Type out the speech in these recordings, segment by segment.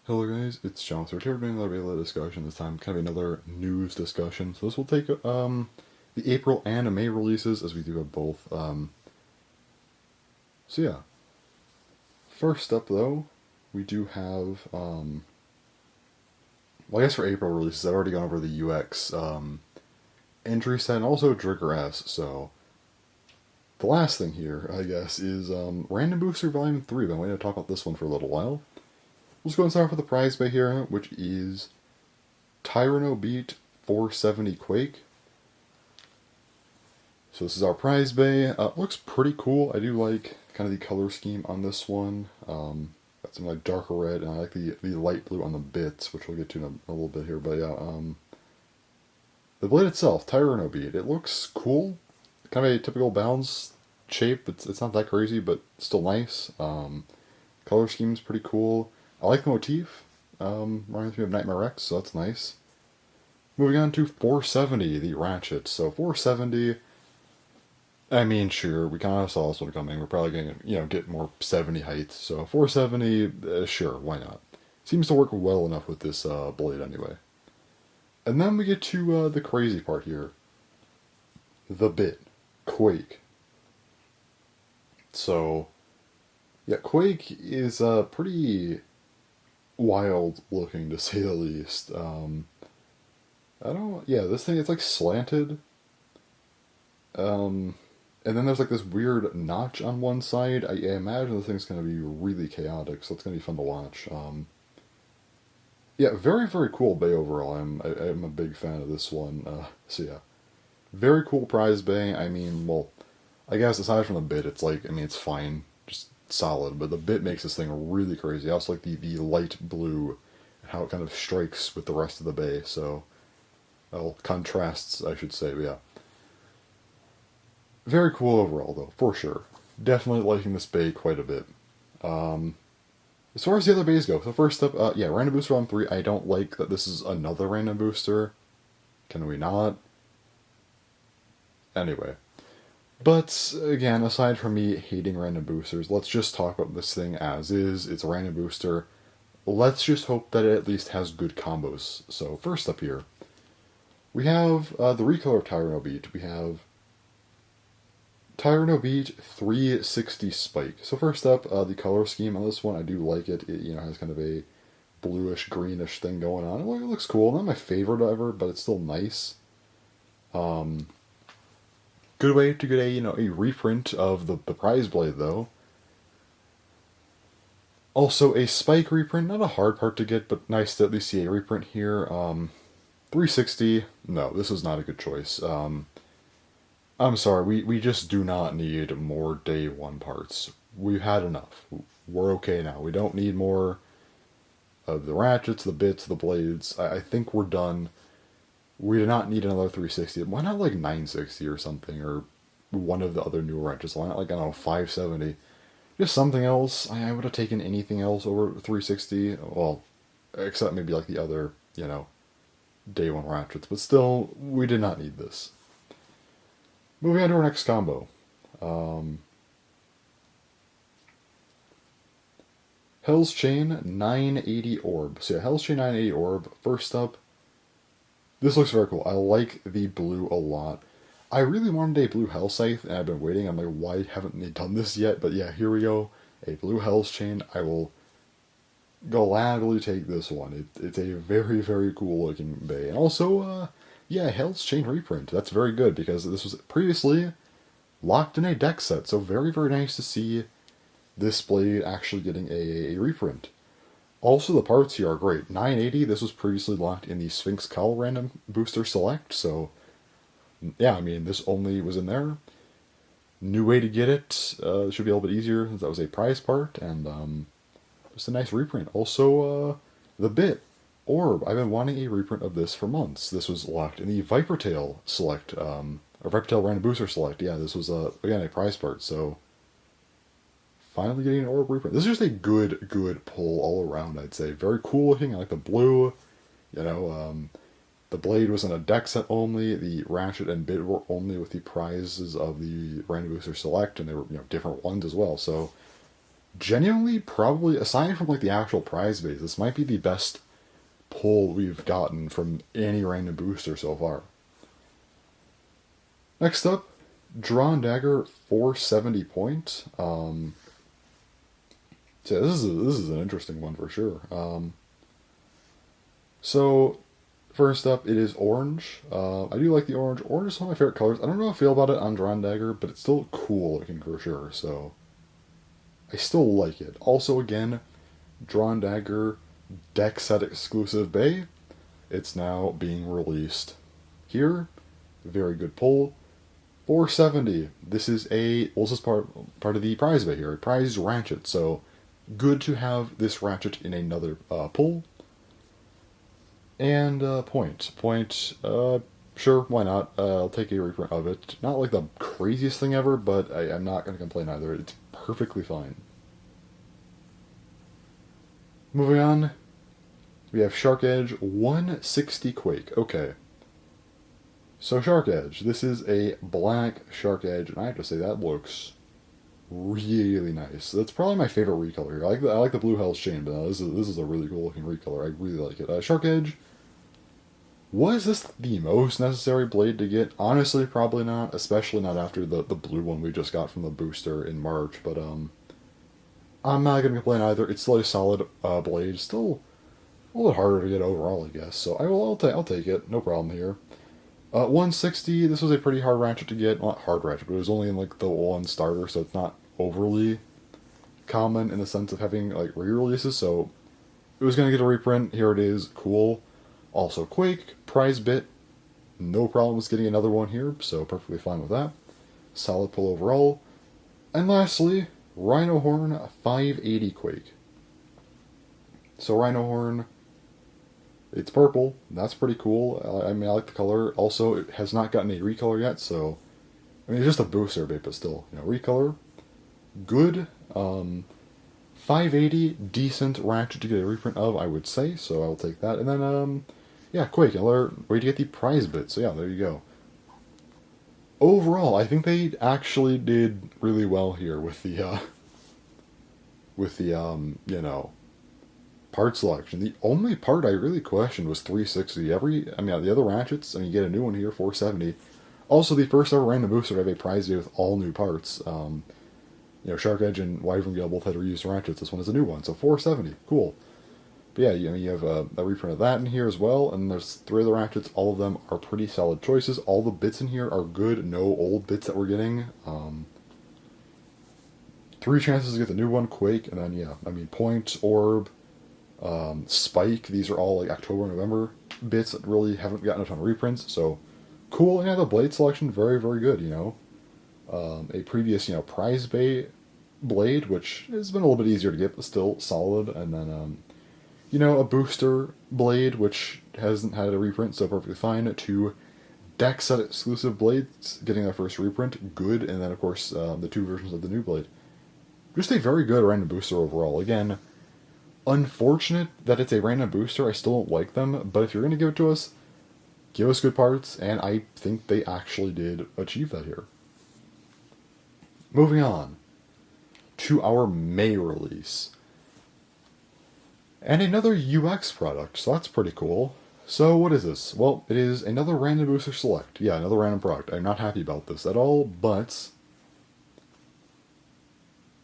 Hello guys, it's John. So we're here doing another Beyblade discussion, this time kind of another news discussion. So this will take the April and May releases as we do have both. So yeah, first up though, we do have, well I guess for April releases, I've already gone over the UX entry set and also Trigger S, so the last thing here, I guess, is Random Booster Volume 3. I've been waiting to talk about this one for a little while. Let's go and start off with the prize bay here, which is TyrannoBeat 470 Quake. So this is our prize bay. Looks pretty cool. I do like kind of the color scheme on this one. Got some like darker red, and I like the light blue on the bits, which we'll get to in a little bit here. But yeah, the blade itself, TyrannoBeat, it looks cool. Kind of a typical bounce shape. It's not that crazy, but still nice. Color scheme's pretty cool. I like the motif. Reminds me of Nightmare X, so that's nice. Moving on to 470, the ratchet. So 470, I mean, sure, we kind of saw this one coming. We're probably going to, get more 70 heights. So 470, sure, why not? Seems to work well enough with this blade anyway. And then we get to the crazy part here. The bit. Quake. So, yeah, Quake is pretty wild looking to say the least. Yeah, this thing, it's like slanted. And then there's like this weird notch on one side. I imagine this thing's going to be really chaotic, so it's going to be fun to watch. Yeah, very, very cool bay overall. I'm a big fan of this one. So yeah, very cool prize bay. I mean, well, I guess aside from the bit, it's like, I mean, it's fine, just solid, but the bit makes this thing really crazy. I also like the light blue, how it kind of strikes with the rest of the bay, so, well, contrasts, I should say, but yeah. Very cool overall, though, for sure. Definitely liking this bay quite a bit. As far as the other bays go, so first up, yeah, Random Booster on 3, I don't like that this is another Random Booster. Can we not? Anyway. But, again, aside from me hating random boosters, let's just talk about this thing as is. It's a random booster. Let's just hope that it at least has good combos. So, first up here, we have the recolor of TyrannoBeat. We have TyrannoBeat 360 Spike. So first up, the color scheme on this one, I do like it. It, has kind of a bluish, greenish thing going on. It looks cool. Not my favorite ever, but it's still nice. Good way to get a reprint of the prize blade though. Also a spike reprint, not a hard part to get, but nice to at least see a reprint here. 360, no, this is not a good choice. I'm sorry, we just do not need more day one parts. We've had enough. We're okay now. We don't need more of the ratchets, the bits, the blades. I think we're done. We do not need another 360. Why not like 960 or something, or one of the other newer wrenches? Why not like, I don't know, 570? Just something else. I would have taken anything else over 360. Well, except maybe like the other, day one ratchets. But still, we did not need this. Moving on to our next combo. Hell's Chain 980 Orb. So yeah, Hell's Chain 980 Orb. First up, this looks very cool. I like the blue a lot. I really wanted a blue Hell Scythe, and I've been waiting. I'm like, why haven't they done this yet? But yeah, here we go. A blue Hell's Chain. I will gladly take this one. It's a very, very cool looking bay. And also, yeah, Hell's Chain reprint. That's very good, because this was previously locked in a deck set. So very, very nice to see this blade actually getting a reprint. Also, the parts here are great. 980, this was previously locked in the Sphinx Cowl Random Booster Select, so yeah, I mean, this only was in there. New way to get it. Should be a little bit easier, since that was a prize part, and just a nice reprint. Also, the bit. Orb. I've been wanting a reprint of this for months. This was locked in the Vipertail Select, or Vipertail Random Booster Select. Yeah, this was, again, a prize part, so finally getting an Orb reprint. This is just a good pull all around, I'd say. Very cool looking. I like the blue. The blade was in a deck set only. The ratchet and bit were only with the prizes of the Random Booster Select, and they were different ones as well. So Genuinely, probably, aside from like the actual prize base, this might be the best pull we've gotten from any random booster so far. Next up, Drawn Dagger 470 point. So this is an interesting one for sure. So first up, it is orange. I do like the orange. Orange is one of my favorite colors. I don't know how I feel about it on Drawn Dagger, but it's still cool looking for sure. So I still like it. Also, again, Drawn Dagger deck set exclusive Bay. It's now being released here. Very good pull. 470. This is this is part of the prize Bay here. A prize ratchet. So good to have this ratchet in another pull. And point. Point, sure, why not? I'll take a reprint of it. Not like the craziest thing ever, but I'm not going to complain either. It's perfectly fine. Moving on, we have Shark Edge 160 Quake. Okay. So Shark Edge, this is a black Shark Edge, and I have to say that looks really nice. That's probably my favorite recolor here. I like the Blue Hell's Chain, but this is a really cool looking recolor. I really like it. Shark Edge. Was this the most necessary blade to get? Honestly, probably not, especially not after the blue one we just got from the booster in March, but I'm not going to complain either. It's still a solid blade, still a little harder to get overall, I guess, so I'll take it, no problem here. 160, this was a pretty hard ratchet to get, not hard ratchet, but it was only in like the one starter, so it's not overly common in the sense of having like re-releases, so it was going to get a reprint, here it is, cool. Also Quake, prize bit, no problems getting another one here, so perfectly fine with that. Solid pull overall. And lastly, Rhino Horn 580 Quake. So Rhino Horn, it's purple, that's pretty cool. I mean, I like the color. Also, it has not gotten a recolor yet, so, I mean, it's just a booster bait, but still, recolor. Good. 580, decent ratchet to get a reprint of, I would say, so I'll take that. And then, yeah, Quake, another way to get the prize bit. So yeah, there you go. Overall, I think they actually did really well here with the part selection. The only part I really questioned was 360. The other ratchets, you get a new one here, 470. Also, the first ever random booster to have a prize bit with all new parts. Shark Edge and Wyvern Gale both had reused ratchets. This one is a new one, so 470. Cool. But yeah, you have a reprint of that in here as well, and there's 3 other ratchets. All of them are pretty solid choices. All the bits in here are good. No old bits that we're getting. 3 chances to get the new one, Quake, and then Point, Orb, Spike. These are all like October, November bits that really haven't gotten a ton of reprints. So cool. And the blade selection, very, very good. A previous prize bait blade, which has been a little bit easier to get, but still solid, and then a booster blade, which hasn't had a reprint, so perfectly fine. 2 deck set exclusive blades, getting their first reprint, good, and then of course the 2 versions of the new blade. Just a very good random booster overall. Again, unfortunate that it's a random booster. I still don't like them, but if you're going to give it to us, give us good parts, and I think they actually did achieve that here. Moving on to our May release. And another UX product, so that's pretty cool. So what is this? Well, it is another Random Booster Select. Yeah, another random product. I'm not happy about this at all, but...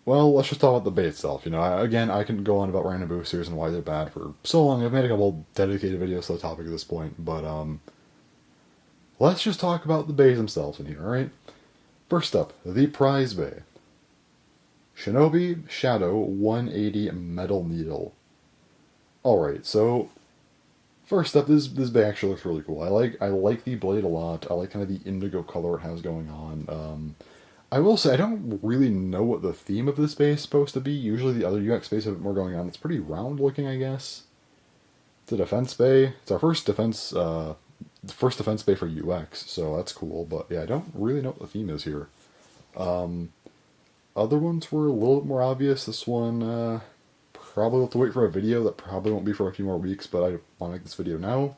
Well, let's just talk about the bait itself. Again, I can go on about random boosters and why they're bad for so long. I've made a couple dedicated videos to the topic at this point, but let's just talk about the bays themselves in here, alright? First up, the prize bay. ShinobiShadow 180 Metal Needle. Alright, so first up, this bay actually looks really cool. I like the blade a lot. I like kind of the indigo color it has going on. I will say, I don't really know what the theme of this bay is supposed to be. Usually the other UX bays have a bit more going on. It's pretty round looking, I guess. It's a defense bay. It's our first defense bay for UX, so that's cool. But yeah, I don't really know what the theme is here. Other ones were a little bit more obvious. This one, probably have to wait for a video. That probably won't be for a few more weeks, but I want to make this video now.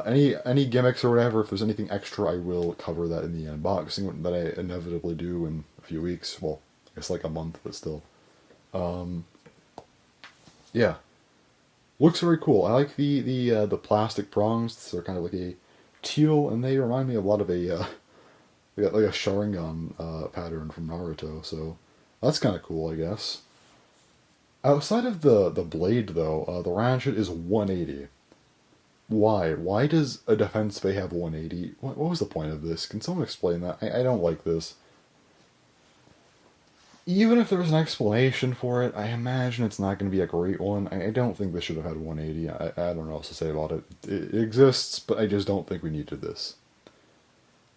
Any gimmicks or whatever, if there's anything extra, I will cover that in the unboxing that I inevitably do in a few weeks. Well, It's like a month, but still. Um, yeah, looks very cool. I like the plastic prongs. They're kind of like a teal, and they remind me a lot of like a Sharingan pattern from Naruto. So that's kind of cool, I guess. Outside of the blade, though, the ratchet is 180. Why? Why does a defense bay have 180? What was the point of this? Can someone explain that? I don't like this. Even if there was an explanation for it, I imagine it's not going to be a great one. I don't think this should have had 180. I don't know what else to say about it. It exists, but I just don't think we needed this.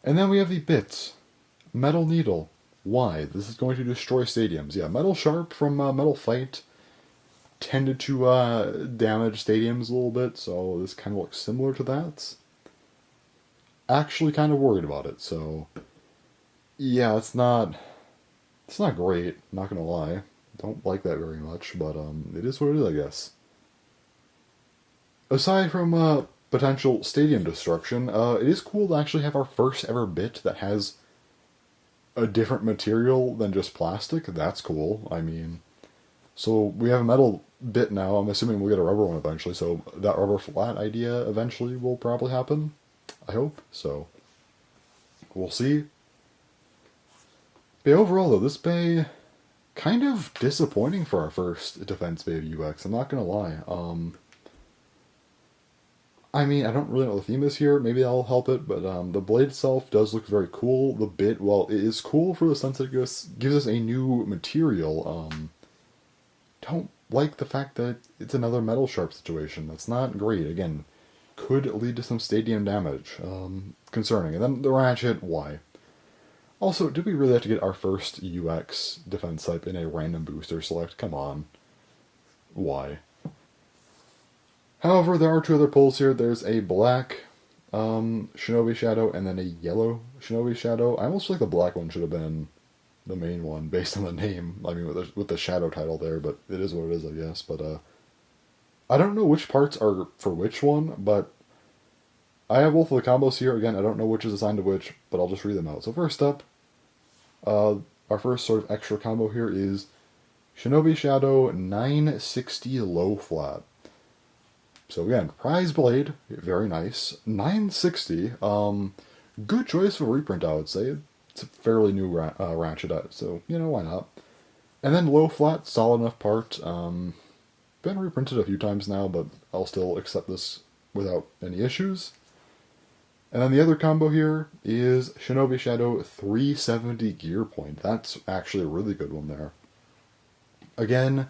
And then we have the bits. Metal Needle. Why? This is going to destroy stadiums. Yeah, Metal Sharp from Metal Fight tended to damage stadiums a little bit, so this kind of looks similar to that. Actually kind of worried about it, so yeah, it's not great, not gonna lie. Don't like that very much, but it is what it is, I guess. Aside from potential stadium destruction, it is cool to actually have our first ever bit that has a different material than just plastic. That's cool. I mean, so we have a metal bit now. I'm assuming we'll get a rubber one eventually. So that rubber flat idea eventually will probably happen. I hope. So we'll see. But overall, though, this bay kind of disappointing for our first defense bay of UX. I'm not gonna lie. I mean, I don't really know what the theme is here. Maybe that'll help it, but the blade itself does look very cool. The bit, well, it is cool for the sense that it gives us a new material. Don't like the fact that it's another metal sharp situation. That's not great. Again, could lead to some stadium damage. Concerning. And then the ratchet, why? Also, did we really have to get our first UX defense type in a random booster select? Come on. Why? However, there are two other pulls here. There's a black ShinobiShadow and then a yellow ShinobiShadow. I almost feel like the black one should have been the main one based on the name. I mean, with the shadow title there, but it is what it is, I guess. But I don't know which parts are for which one, but I have both of the combos here. Again, I don't know which is assigned to which, but I'll just read them out. So first up, our first sort of extra combo here is ShinobiShadow 960 low flat. So again, prize blade, very nice. 960, good choice for reprint, I would say. It's a fairly new ratchet, so, why not? And then low flat, solid enough part. Been reprinted a few times now, but I'll still accept this without any issues. And then the other combo here is ShinobiShadow 370 Gear Point. That's actually a really good one there. Again,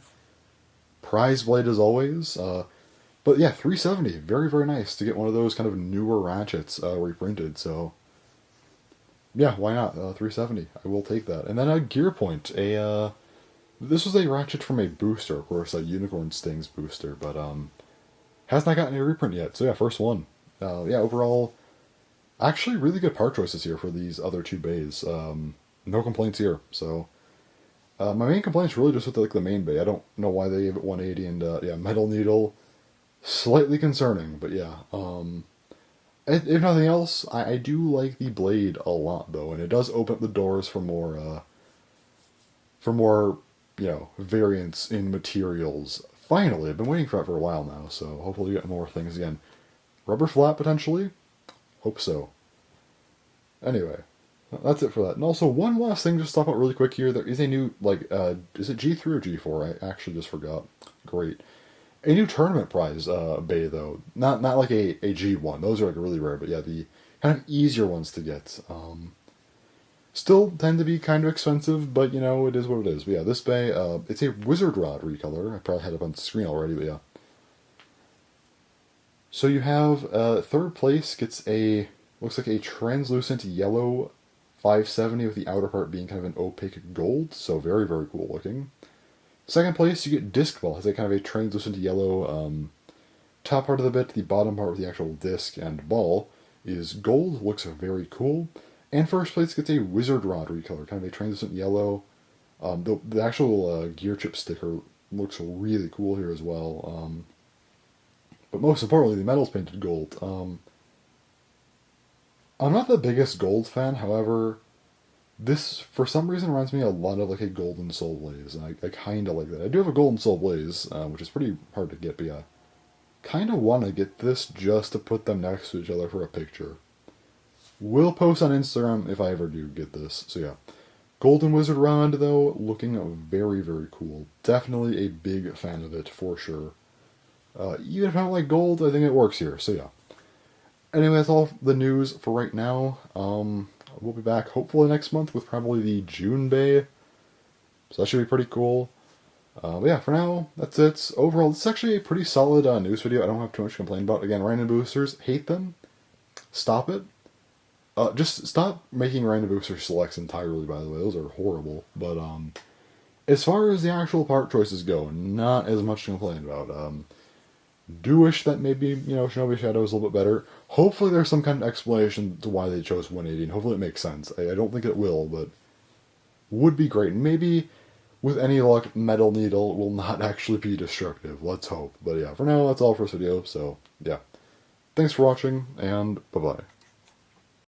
prize blade as always. But yeah, 370, very, very nice to get one of those kind of newer ratchets reprinted. So yeah, why not? 370, I will take that. And then a Gear Point. This was a ratchet from a booster, of course, a Unicorn Stings booster, but has not gotten a reprint yet. So yeah, first one. Yeah, overall, actually really good part choices here for these other two bays. No complaints here. So my main complaint is really just with the main bay. I don't know why they gave it 180, and yeah, Metal Needle, slightly concerning, but yeah. If nothing else, I do like the blade a lot though, and it does open up the doors for more variants in materials. Finally, I've been waiting for it for a while now, so hopefully we get more things again. Rubber flat potentially? Hope so. Anyway, that's it for that. And also, one last thing just to talk about really quick here. There is a new, is it G3 or G4? I actually just forgot. Great. A new tournament prize bay, though. Not like a G1. Those are really rare, but yeah, the kind of easier ones to get. Still tend to be kind of expensive, but it is what it is. But yeah, this bay, it's a Wizard Rod recolor. I probably had it on the screen already, but yeah. So you have third place gets looks like a translucent yellow 570 with the outer part being kind of an opaque gold, so very, very cool looking. Second place, you get Disc Ball, has a kind of a translucent yellow top part of the bit. The bottom part with the actual disc and ball is gold, looks very cool. And first place gets a Wizard Rod recolor, kind of a translucent yellow. The actual gear chip sticker looks really cool here as well. But most importantly, the metal's painted gold. I'm not the biggest gold fan, however, This, for some reason, reminds me a lot of like a Golden Soul Blaze, and I kind of like that. I do have a Golden Soul Blaze, which is pretty hard to get, but yeah. Kind of want to get this just to put them next to each other for a picture. Will post on Instagram if I ever do get this, so yeah. Golden Wizard Rod, though, looking very, very cool. Definitely a big fan of it, for sure. Even if I don't like gold, I think it works here, so yeah. Anyway, that's all the news for right now. We'll be back hopefully next month with probably the June Bay. So that should be pretty cool. But yeah, for now, that's it. Overall, it's actually a pretty solid news video. I don't have too much to complain about. Again, random boosters, hate them. Stop it. Just stop making random booster selects entirely, by the way. Those are horrible. But as far as the actual part choices go, not as much to complain about. Do wish that maybe, ShinobiShadow is a little bit better. Hopefully there's some kind of explanation to why they chose 180, and hopefully it makes sense. I don't think it will, but would be great. Maybe, with any luck, Metal Needle will not actually be destructive. Let's hope. But yeah, for now, that's all for this video, so yeah. Thanks for watching, and bye-bye.